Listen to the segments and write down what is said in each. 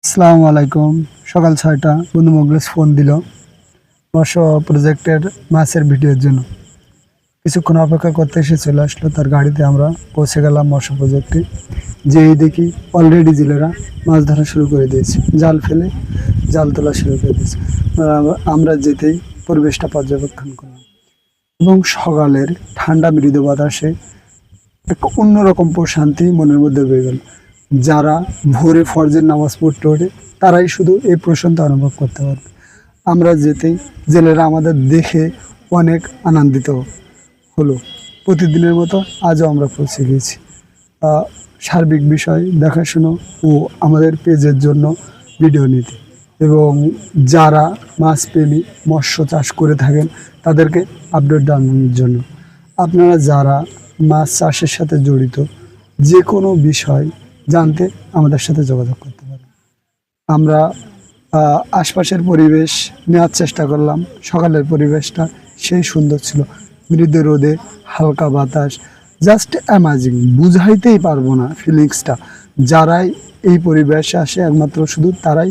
আসসালামু আলাইকুম। সকাল ৬টা বন্ধু মোগলেস ফোন দিল মৎস্য প্রজেক্টের মাছের ভিডিওর জন্য। কিছুক্ষণ অপেক্ষা করতে এসে চলে আসলো তার গাড়িতে। আমরা পৌঁছে গেলাম মৎস্য প্রজেক্টে। যেই দেখি অলরেডি জেলেরা মাছ ধরা শুরু করে দিয়েছে, জাল ফেলে জাল তোলা শুরু করে দিয়েছে। আমরা যেতেই পরিবেশটা পর্যবেক্ষণ করলাম এবং সকালের ঠান্ডা মৃদু বাতাসে একটা অন্যরকম প্রশান্তি মনের মধ্যে বয়ে গেল। যারা ভোরে ফরজের নামাজ পড়তে ওঠে তারাই শুধু এই প্রশান্তি অনুভব করতে পারবে। আমরা যেতেই জেলেরা আমাদের দেখে অনেক আনন্দিত হলো। প্রতিদিনের মতো আজও আমরা পৌঁছে গিয়েছি। সার্বিক বিষয় দেখাশুনো ও আমাদের পেজের জন্য ভিডিও নিতে এবং যারা মাছপ্রেমী মৎস্য চাষ করে থাকেন তাদেরকে আপডেট জানানোর জন্য। আপনারা যারা মাছ চাষের সাথে জড়িত যে কোনো বিষয় জানতে আমাদের সাথে যোগাযোগ করতে পারেন। আমরা আশপাশের পরিবেশ নেওয়ার চেষ্টা করলাম। সকালের পরিবেশটা সেই সুন্দর ছিল, মৃদু রোদে হালকা বাতাস, জাস্ট অ্যামাজিং, বুঝাইতেই পারবো না ফিলিংসটা। যারাই এই পরিবেশে আসে একমাত্র শুধু তারাই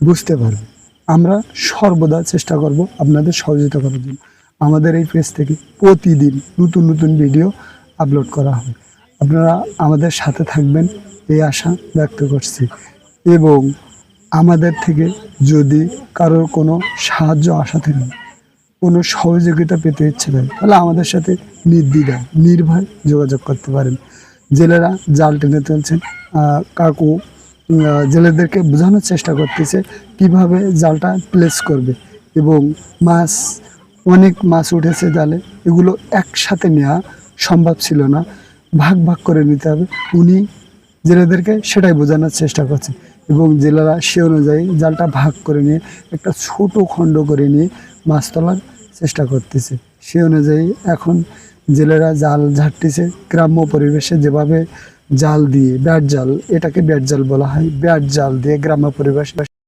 বুঝতে পারবে। আমরা সর্বদা চেষ্টা করব আপনাদের সহযোগিতা করার জন্য। আমাদের এই পেজ থেকে প্রতিদিন নতুন নতুন ভিডিও আপলোড করা হবে। আপনারা আমাদের সাথে থাকবেন এই আশা ব্যক্ত করছি এবং আমাদের থেকে যদি কারোর কোনো সাহায্য আশা থাকে, কোনো সহযোগিতা পেতে ইচ্ছে থাকে, তাহলে আমাদের সাথে নির্দ্বিধায় নির্ভয় যোগাযোগ করতে পারেন। জেলেরা জাল টেনে তুলছেন, কাকু জেলেদেরকে বোঝানোর চেষ্টা করতেছে কিভাবে জালটা প্লেস করবে এবং মাছ, অনেক মাছ উঠেছে জালে, এগুলো একসাথে নেওয়া সম্ভব ছিল না, ভাগ ভাগ করে নিতে হবে। উনি জেলেদেরকে সেটাই বোঝানোর চেষ্টা করছে এবং জেলেরা সে অনুযায়ী জালটা ভাগ করে নিয়ে একটা ছোট খণ্ড করে নিয়ে মাছ তোলার চেষ্টা করতেছে। সে অনুযায়ী এখন জেলেরা জাল ঝাড়তেছে। গ্রাম্য পরিবেশে যেভাবে জাল দিয়ে, ব্যাট জাল, এটাকে ব্যাট জাল বলা হয়, ব্যাট জাল দিয়ে গ্রাম্য পরিবেশ